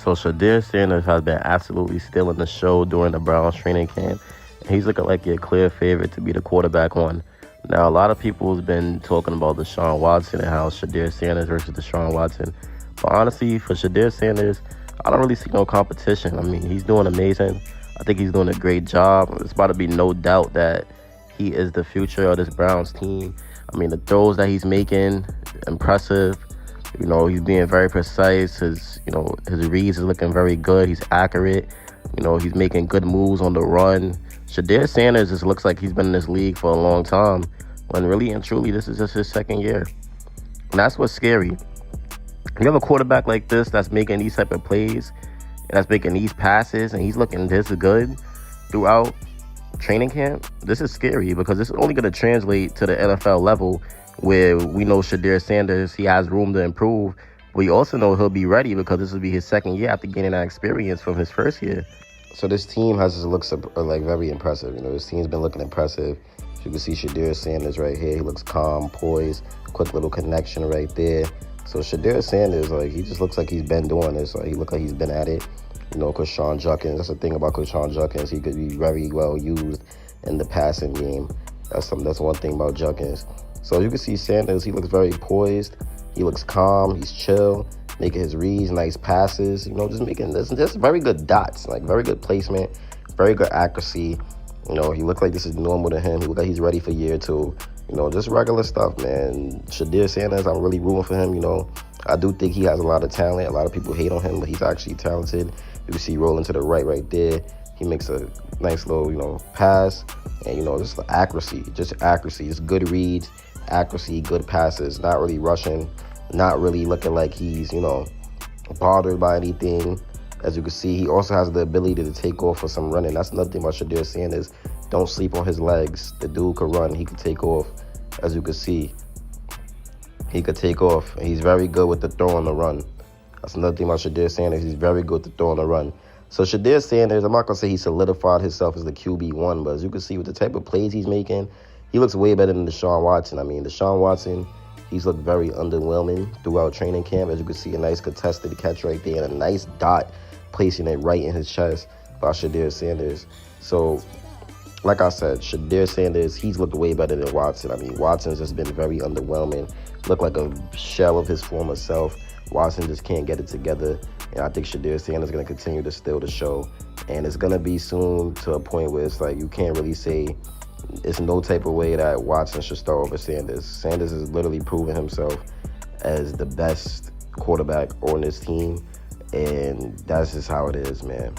So Shedeur Sanders has been absolutely stealing the show during the Browns training camp. And he's looking like a clear favorite to be the quarterback one. Now, a lot of people has been talking about Deshaun Watson and how Shedeur Sanders versus Deshaun Watson. But honestly, for Shedeur Sanders, I don't really see no competition. I mean, he's doing amazing. I think he's doing a great job. There's about to be no doubt that he is the future of this Browns team. I mean, the throws that he's making, impressive. You know, he's being very precise. His reads is looking very good. He's accurate. You know, he's making good moves on the run. Shedeur Sanders just looks like he's been in this league for a long time, when really and truly this is just his second year. And that's what's scary. You have a quarterback like this that's making these type of plays, and that's making these passes, and he's looking this good throughout training camp. This is scary because this is only going to translate to the NFL level, where we know Shedeur Sanders, he has room to improve. But we also know he'll be ready because this will be his second year after gaining that experience from his first year. So this team has just looks like very impressive. You know, this team's been looking impressive. You can see Shedeur Sanders right here. He looks calm, poised, quick little connection right there. So Shedeur Sanders, like, he just looks like he's been doing this. Like, he looks like he's been at it. You know, Sean Junkins, that's the thing about Sean Junkins. He could be very well used in the passing game. That's one thing about Junkins. So you can see Sanders, he looks very poised. He looks calm. He's chill, making his reads, nice passes. You know, just making just very good dots, like very good placement, very good accuracy. You know, he looks like this is normal to him. He looks like he's ready for year two. You know, just regular stuff, man. Shedeur Sanders, I'm really rooting for him. You know, I do think he has a lot of talent. A lot of people hate on him, but he's actually talented. You can see rolling to the right there. He makes a nice little, you know, pass. And, you know, just accuracy, just good reads, accuracy, good passes, not really rushing, not really looking like he's, you know, bothered by anything. As you can see, he also has the ability to take off for some running. That's another thing about Shedeur Sanders. Don't sleep on his legs. The dude could run. He could take off. As you can see, he could take off. And he's very good with the throw and the run. That's another thing about Shedeur Sanders. He's very good with the throw and the run. So Shedeur Sanders, I'm not going to say he solidified himself as the QB1, but as you can see with the type of plays he's making, he looks way better than Deshaun Watson. I mean, Deshaun Watson, he's looked very underwhelming throughout training camp. As you can see, a nice contested catch right there and a nice dot placing it right in his chest by Shedeur Sanders. So, like I said, Shedeur Sanders, he's looked way better than Watson. I mean, Watson's just been very underwhelming. Looked like a shell of his former self. Watson just can't get it together. And I think Shedeur Sanders is going to continue to steal the show. And it's going to be soon to a point where it's like you can't really say it's no type of way that Watson should start over Sanders. Sanders has literally proven himself as the best quarterback on this team. And that's just how it is, man.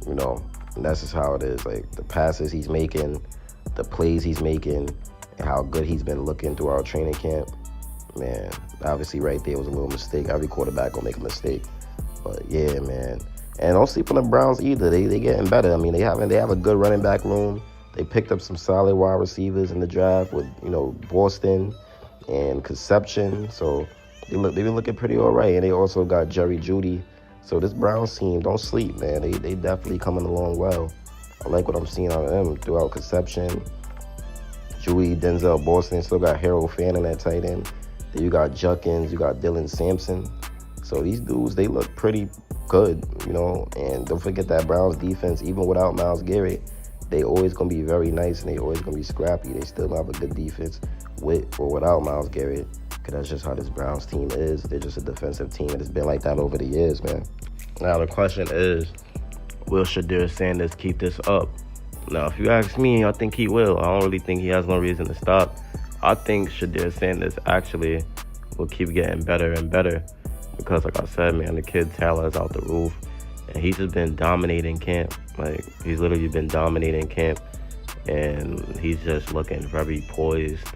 You know, and that's just how it is. Like, the passes he's making, the plays he's making, and how good he's been looking through our training camp. Man, obviously right there was a little mistake. Every quarterback will make a mistake. But, yeah, man. And don't sleep on the Browns either. They getting better. I mean, they have a good running back room. They picked up some solid wide receivers in the draft with, you know, Boston and Conception. So they've been looking pretty all right. And they also got Jerry Jeudy. So this Browns team, don't sleep, man. They definitely coming along well. I like what I'm seeing out of them throughout Conception. Jeudy, Denzel Boston, still got Harold Fanning at tight end. Then you got Junkins, you got Dylan Sampson. So these dudes, they look pretty good, you know. And don't forget that Browns defense, even without Myles Garrett, they always going to be very nice and they always going to be scrappy. They still have a good defense with or without Myles Garrett. Because that's just how this Browns team is. They're just a defensive team, and it's been like that over the years, man. Now, the question is, will Shedeur Sanders keep this up? Now, if you ask me, I think he will. I don't really think he has no reason to stop. I think Shedeur Sanders actually will keep getting better and better. Because, like I said, man, the kid's talent is out the roof. And he's just been dominating camp. Like, he's literally been dominating camp. And he's just looking very poised,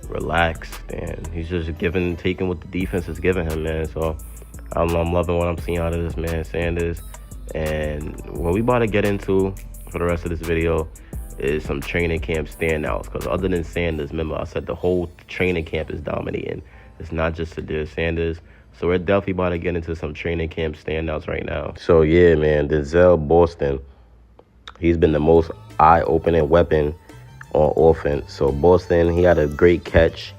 relaxed, and he's just taking what the defense is giving him, man. So I'm loving what I'm seeing out of this man, Sanders. And what we about to get into for the rest of this video is some training camp standouts. Because other than Sanders, remember I said the whole training camp is dominating. It's not just Shedeur Sanders. So we're definitely about to get into some training camp standouts right now. So yeah, man, Denzel Boston, he's been the most eye-opening weapon on offense. So Boston, he had a great catch.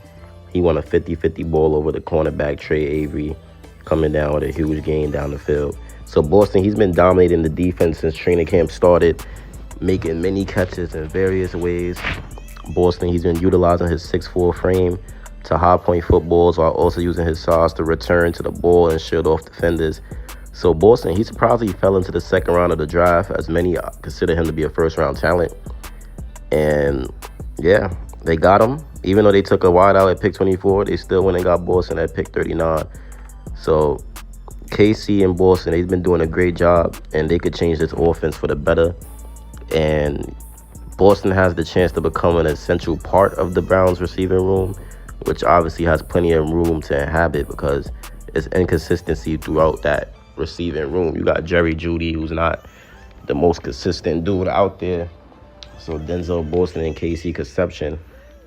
He won a 50-50 ball over the cornerback Trey Avery, coming down with a huge gain down the field. So Boston, he's been dominating the defense since training camp started, making many catches in various ways. Boston, he's been utilizing his 6'4" frame to high point footballs while also using his size to return to the ball and shield off defenders. So Boston, he surprisingly fell into the second round of the draft, as many consider him to be a first-round talent. And yeah, they got him. Even though they took a wide out at pick 24, they still went and got Boston at pick 39. So KC and Boston, they've been doing a great job, and they could change this offense for the better. And Boston has the chance to become an essential part of the Browns receiving room, which obviously has plenty of room to inhabit because it's inconsistency throughout that receiving room. You got Jerry Jeudy, who's not the most consistent dude out there. So Denzel Boston and KC Conception,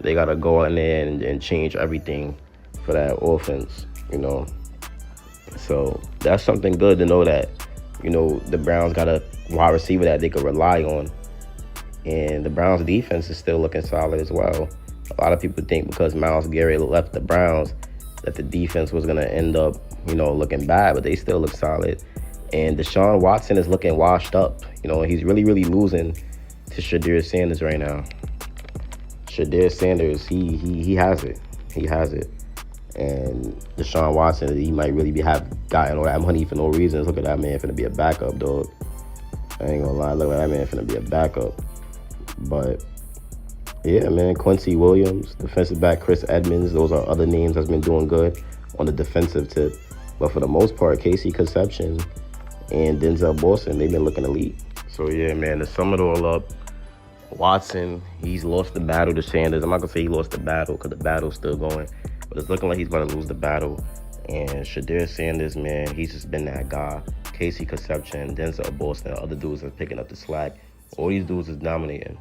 they got to go in there and change everything for that offense, you know. So that's something good to know that, you know, the Browns got a wide receiver that they could rely on. And the Browns defense is still looking solid as well. A lot of people think because Myles Garrett left the Browns that the defense was going to end up, you know, looking bad, but they still look solid. And Deshaun Watson is looking washed up. You know, he's really, really losing to Shedeur Sanders right now. Shedeur Sanders, he has it. He has it. And Deshaun Watson, he might really have gotten all that money for no reason. Look at that man finna be a backup, dog. I ain't gonna lie, look at that man finna be a backup. But yeah, man, Quincy Williams, defensive back Chris Edmonds, those are other names that's been doing good on the defensive tip. But for the most part, KC Conception and Denzel Boston, they've been looking elite. So yeah, man, to sum it all up, Watson, he's lost the battle to Sanders. I'm not gonna say he lost the battle because the battle's still going, but it's looking like he's about to lose the battle. And Shedeur Sanders, man, he's just been that guy. KC Conception, Denzel Boston, other dudes are picking up the slack. All these dudes is dominating.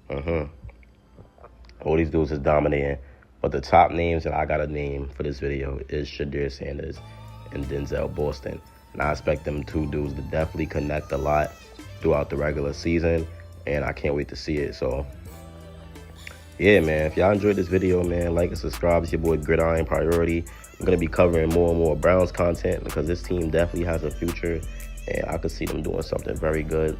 All these dudes is dominating. But the top names that I got to name for this video is Shedeur Sanders and Denzel Boston. And I expect them two dudes to definitely connect a lot throughout the regular season. And I can't wait to see it. So, yeah, man, if y'all enjoyed this video, man, like and subscribe. It's your boy Gridiron Priority. I'm going to be covering more and more Browns content because this team definitely has a future. And I could see them doing something very good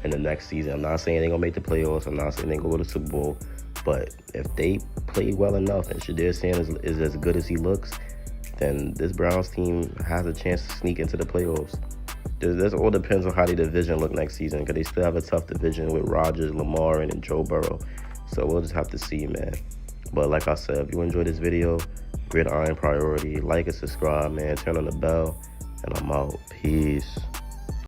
in the next season. I'm not saying they're going to make the playoffs. I'm not saying they're going to go to the Super Bowl. But if they play well enough and Shedeur Sanders is as good as he looks, then this Browns team has a chance to sneak into the playoffs. This all depends on how the division look next season because they still have a tough division with Rodgers, Lamar, and Joe Burrow. So we'll just have to see, man. But like I said, if you enjoyed this video, Gridiron Priority, like and subscribe, man. Turn on the bell, and I'm out. Peace.